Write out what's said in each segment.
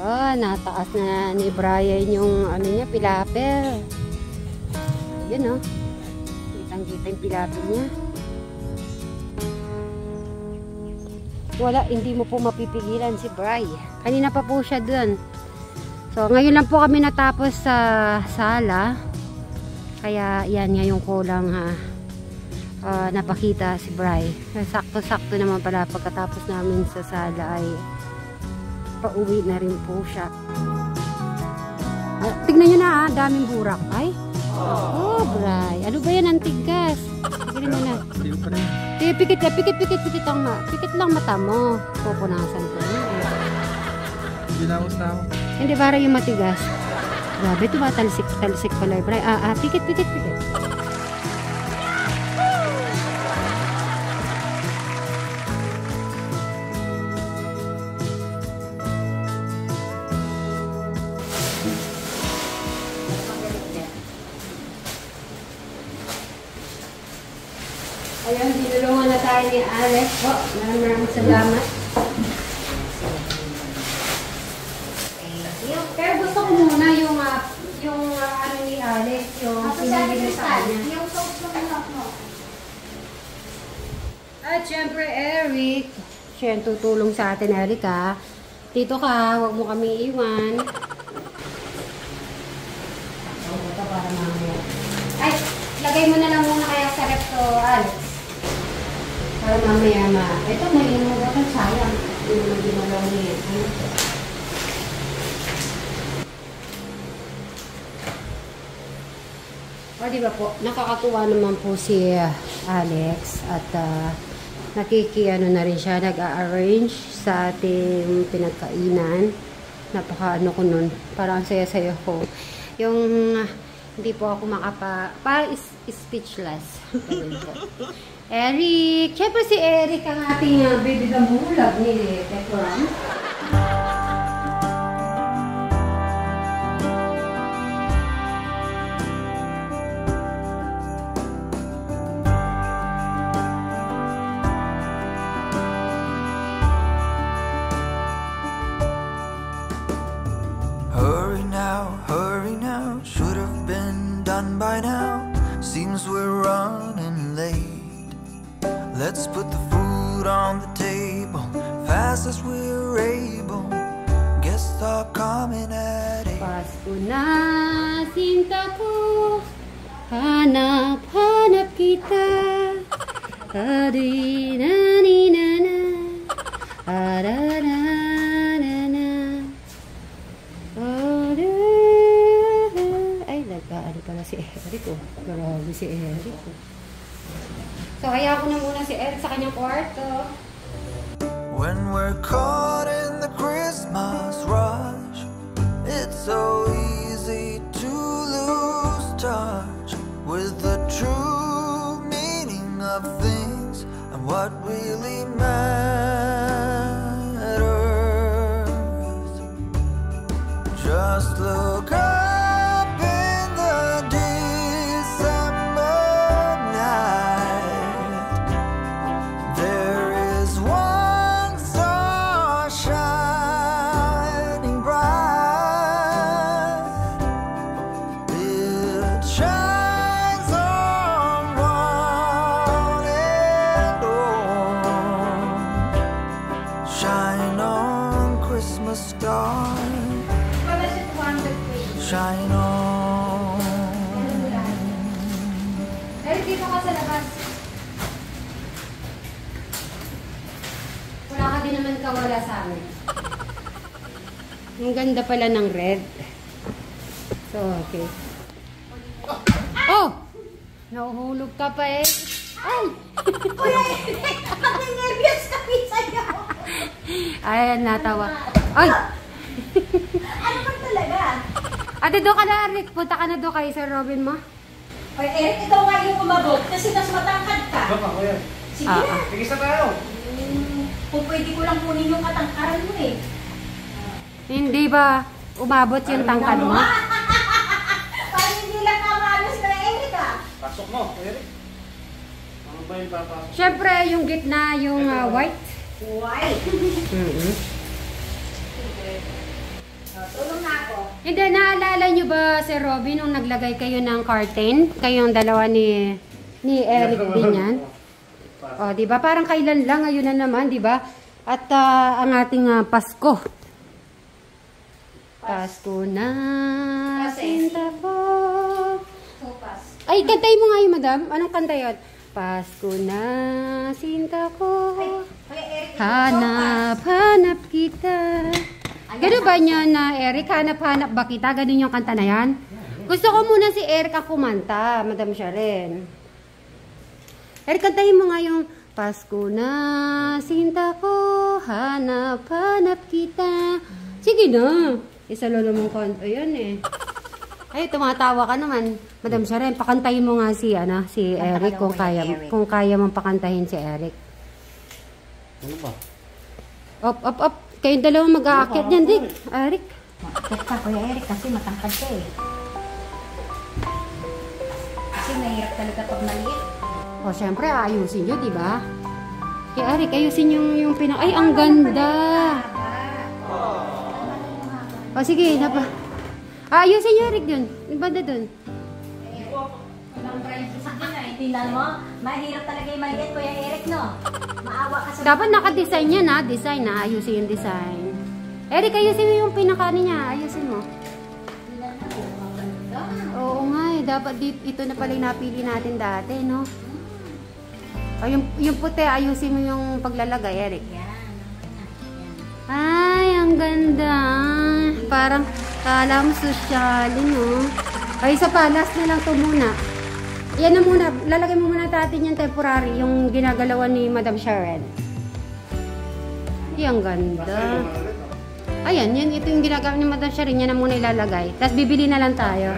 Ah, nataas na ni Brian yung ano niya, pilapel. Ayun, oh. Kitang-kita yung pilapel niya. Wala, hindi mo po mapipigilan si Bri. Kanina pa po siya dun. So, ngayon lang po kami natapos sa sala. Kaya, yan nga yung kulang napakita si Bri. Sakto-sakto naman pala pagkatapos namin sa sala ay pauwi na rin po siya. Tignan nyo na daming burak. Ay, oh Bri. Ano ba yan? Ang tigas. Tignan mo na. Pikit lang mata mo. Pupunasan ko. Ginamos na ako. Hindi para yung matigas. Grabe, tumatalsik pala. Bri. Pikit. Ayan, dinulungan na tayo ni Alex po. Maraming salamat. Pero gusto ko muna yung ano ni Alex, yung pinagin sa kanya. Yung sauce mo. At syempre, Eric. Siya yung tutulong sa atin, Eric, ha. Dito ka, huwag mo kami iwan. Ito para mamaya. Ay, lagay mo na lang muna kaya sa rep to, Alex. Para mamaya ito, may inuugan, sayang. Hindi naman ginalaw niya. O, diba po, nakakatuwa naman po si Alex at nakikiano na rin siya, nag-a-arrange sa ating pinagkainan. Napaka-ano ko nun, parang saya-saya ko. Yung hindi po ako parang speechless. Eric, syempre si Eric ang ating baby gamulag ni Tekram. Hurry now, should have been done by now. Seems we're running late. Let's put the food on the table, fast as we're able. Guests are coming at 8. Pasko na, sinta ko, hanap kita. Adi-na-ni-na-na, ada-da-na-na. Ano pala si Eric, oh. Grabe si Eric, oh. So, kaya ko na muna si Eric sa kanyang kwarto. When we're caught in the Christmas rush, it's so easy to lose touch with the true meaning of things and what really matters. Just look up. Shine on. Eric, dito ka sa labas. Wala ka din naman kawala sa amin. Ang ganda pala ng red. So, okay. Oh! Nahuhulog ka pa eh. Ay! Kuya Eric, nervyos kami sa'yo. Ay, natawa. Ay! Ano ba talaga? Ate, doon ka na, Rick. Punta ka na doon kay Sir Robin mo. Kuya Eric, ikaw nga yung umabot kasi mas matangkad ka. Baka, kuya. Sige na. Tigis na tayo. Kung pwede ko lang kunin yung katangkaran mo eh. Hindi ba umabot yung tangkad mo? Parang hindi lang kamalos Kuya Eric ah. Pasok mo, kuya Eric. Ano ba yung papasok? Siyempre, yung gitna, yung white. White. Hindi, naalala nyo ba si Robin nung naglagay kayo ng curtain? Kayong dalawa ni Eric din yan? O, di ba? Parang kailan lang, ngayon na naman, di ba? At ang ating Pasko. Pasko na, sinta ko. Ay, kantay mo nga yun, madam. Anong kanta yun? Pasko na, sinta ko. Hanap kita. Gano'n ba niya na, Eric? Hanap ba kita? Ganun yung kanta na yan? Gusto ko muna si Eric ang kumanta, Madam Sharon. Eric, kantahin mo nga yung Pasko na, sinta ko, hanap kita. Sige na. Isa lolo mong kanta yan eh. Ay, tumatawa ka naman. Madam Sharon, pakantahin mo nga si Eric kung kaya mong pakantahin si Eric. Ano ba? Op. Kayong dalawang mag-aakyat niyan, Dick. Eric. Aakyat ka, Kuya Eric, kasi matangkad ka eh. Kasi mahirap talaga pag maliit. O, syempre, aayusin nyo, diba? Kaya, Eric, ayusin yung pinang... Ay, ang ganda! O, sige, ayusin nyo, Eric, dun. Yung banda dun. Tingnan mo, mahirap talaga yung maliit, Kuya Eric, no? Maawa ka sa... Dapat naka-design yan, ha? Design, ha? Ayusin yung design. Eric, ayusin mo yung pinakani niya. Ayusin mo. Oo nga, eh. Dapat ito na pala yung napili natin dati, no? O, yung puti, ayusin mo yung paglalagay, Eric. Ay, ang ganda. Parang, kala mo sosyalin, no? Ay, sa palas na lang ito muna. Yan na muna. Lalagay mo muna natin yung temporary, yung ginagalawan ni Madam Sharon. Ay, ang ganda. Ayan, ito yung ginagawa ni Madam Sharon. Yan na muna ilalagay. Tapos bibili na lang tayo.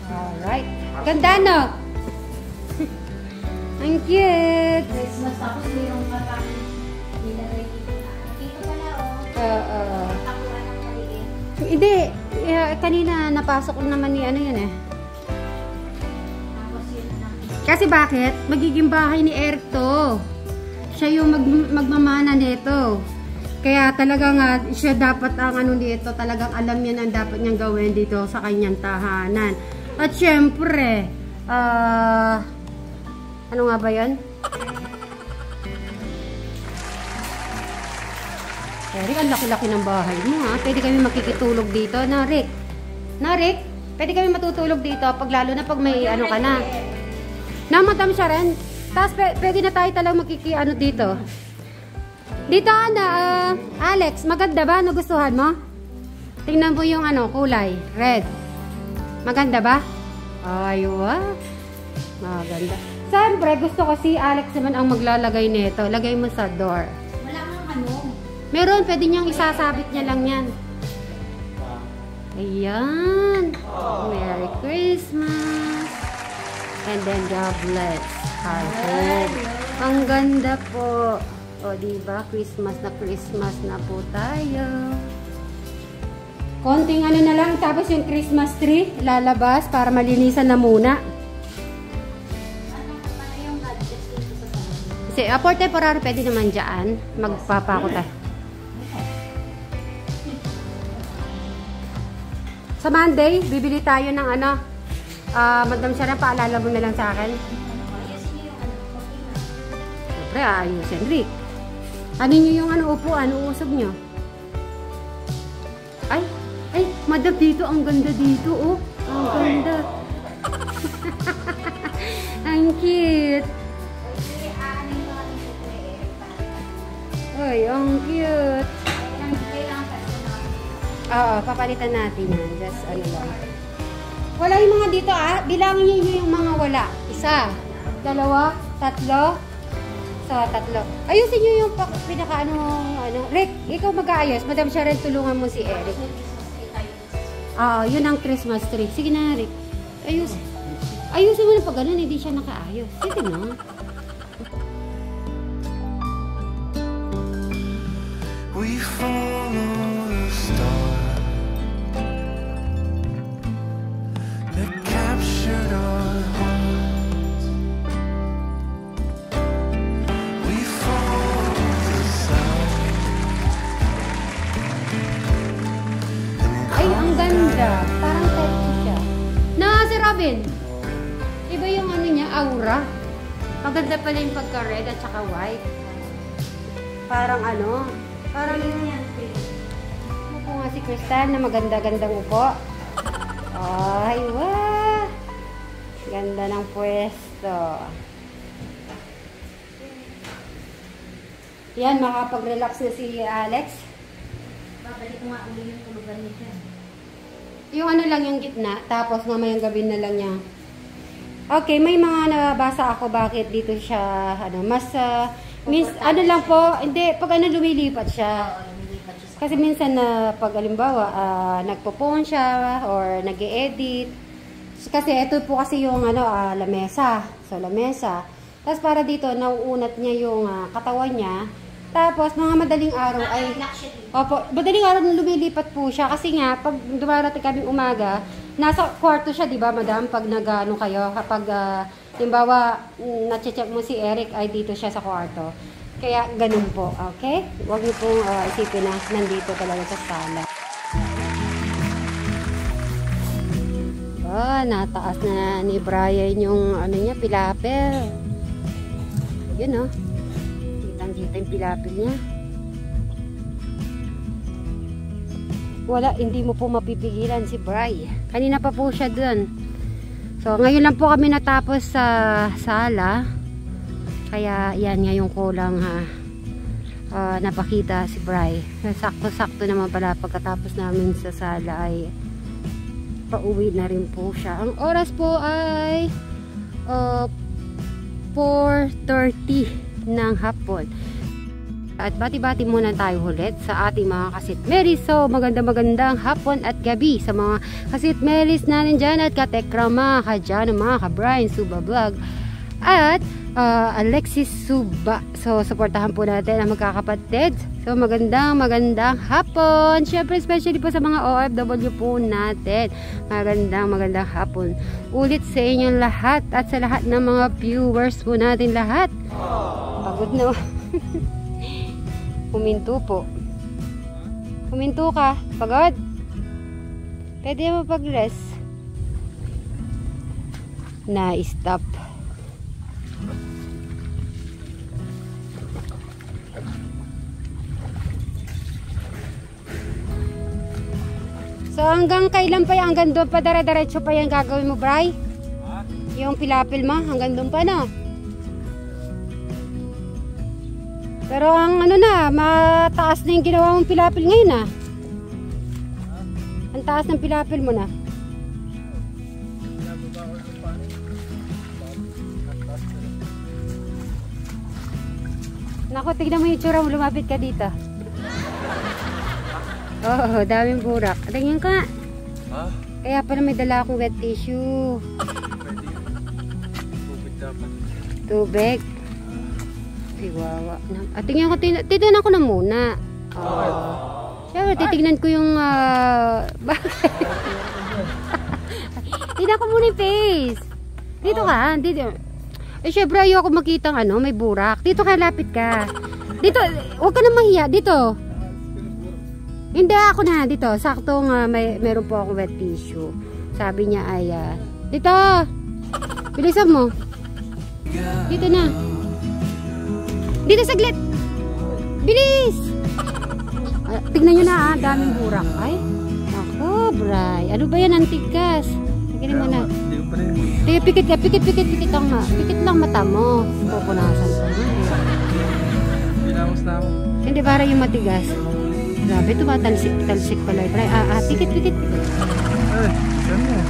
Alright. Ganda, no? Ang cute. Christmas tapos mayroong parang nilagay dito pala, oh. Takuan ng maliit. Hindi. Kanina napasok naman ni ano yun eh. Tapos yun na lang. Kasi bakit? Magiging bahay ni Eric to. Siya yung magmamana nito. Kaya talagang siya dapat ang ano dito, talagang alam niya ang dapat niyang gawin dito sa kanyang tahanan. At syempre, ano nga ba yun? Eric, ang laki-laki ng bahay mo, ha? Pwede kami makikitulog dito, na Rick? Na Rick? Pwede kami matutulog dito, lalo na pag may ano ka na. Na, Madam Sharon. Tapos pwede na tayo talagang makikiano dito. Dito, Alex, maganda ba? Nagustuhan mo? Tingnan mo yung kulay. Red. Maganda ba? Ay, wow. Maganda. Siyempre, gusto ko si Alex naman ang maglalagay nito. Lagay mo sa door. Wala kang Meron, pwede niyang isasabit niya lang yan. Ayan. Merry Christmas. And then God bless our home. Ang ganda po. O, diba? Christmas na po tayo. Konting na lang. Tapos yung Christmas tree, lalabas para malinisan na muna. Kasi, for temporary, pwede naman dyan. Magpapako tayo. Sa Monday, bibili tayo ng Madam Sharon, paalala mo na lang sa akin. Siyempre, ayusin, Rick. Ano nyo yung upuan, uusog nyo? Ay, Madam, dito, ang ganda dito, oh. Ang ganda. Ang cute. Ay, ang cute. Oo, papalitan natin yan. Just lang. Wala yung mga dito, bilangin niyo yung mga wala. 1, 2, 3. So, 3. Ayusin niyo yung pinaka Rick, ikaw mag-aayos. Madam Sharon, tulungan mo si Eric. Yun ang Christmas tree. Sige na, Rick. Ayusin mo na pag ganun, hindi siya nakaayos. Sige na. We follow the star that captured our hearts. We follow the sound ganda. Parang type ko siya. Na si Robin. Iba yung ano niya, aura. Maganda pala yung pagka-red at saka white. Parang ano, parang upo nga si Crystal na maganda-gandang upo. Ay, wah! Ganda ng pwesto. Yan, makapag-relax na si Alex. Babalik ko nga ulit yung tulugan niya dyan. Yung ano lang yung gitna, tapos mamayang gabi na lang niya. Okay, may mga nabasa ako bakit dito siya, ano, mas, ano lang po, hindi, pag ano lumilipat siya. Oo, lumilipat siya sa Kasi minsan na pag alimbawa, nagpo-phone siya or nag-e-edit. Kasi ito po kasi yung ano, lamesa. So, lamesa. Tapos para dito, nauunat niya yung katawan niya. Tapos, mga madaling araw ay... Opo, madaling araw na lumilipat po siya. Kasi nga, pag dumarating kaming umaga, nasa kwarto siya, di ba, madam? Pag nag-ano kayo, kapag, halimbawa, na-check mo si Eric, ay dito siya sa kwarto. Kaya, ganun po, okay? Huwag niyo pong isipin na nandito talaga sa sala. Nataas na ni Brian yung, ano niya, pilapel. Yun, oh. Kitang-kita yung pilapil niya. Wala, hindi mo po mapipigilan si Bri. Kanina pa po siya dun. So, ngayon lang po kami natapos sa sala. Kaya, yan ngayong ko lang napakita si Bri. Sakto-sakto naman pala pagkatapos namin sa sala ay pauwi na rin po siya. Ang oras po ay 4:30 ng hapon. At bati-bati muna tayo ulit sa ating mga kasitmeris. So, magandang hapon at gabi sa mga kasitmeris natin dyan at katekrama, kadyan, mga ka-Brian Suba Vlog at Alexis Suba. So, supportahan po natin ang magkakapatid. So, magandang hapon. Siyempre, especially po sa mga OFW po natin. Magandang hapon. Ulit sa inyong lahat at sa lahat ng mga viewers po natin lahat. Pagod na. Huminto po. Huminto ka. Pagod? Pwede mo pag-rest. Na-stop. So hanggang kailan pa yan? Hanggang doon pa dara-diretso pa yan gagawin mo, Bri? Yung pilapil mo, hanggang doon pa no? Pero ang ano na, mataas na yung ginawa mong pilapil ngayon ah. Ang taas ng pilapil mo na. Naku, tignan mo yung tsura mo, lumapit ka dito. Oo, daming burak. Tingnan ka. Ha? Kaya pala may dala akong wet tissue. Tubig dapat. Tubig? Wawa. Tingnan ko, titignan ako na muna. Siyempre, titignan ko yung bakit? Tignan ko muna yung face. Dito ka, dito. Eh, syempre, ayoko makita ano, may burak. Dito ka, lapit ka. Dito, huwag ka na mahiya. Dito. Hindi ako na, dito. Saktong meron po akong wet tissue. Sabi niya ay, dito. Bilisan mo. Dito na. Dito saglit. Bilis. Tignan nyo na daming burak. Ay, ako, Bri. Ano ba yan, antigas? Tignan mo na. Pikit ka, pikit lang pikit lang mata mo. Pupunasan ko. Binamos na ako. Hindi para yung matigas. Grabe, tumatalsik pala. Bri, pikit. Ay, saan mo?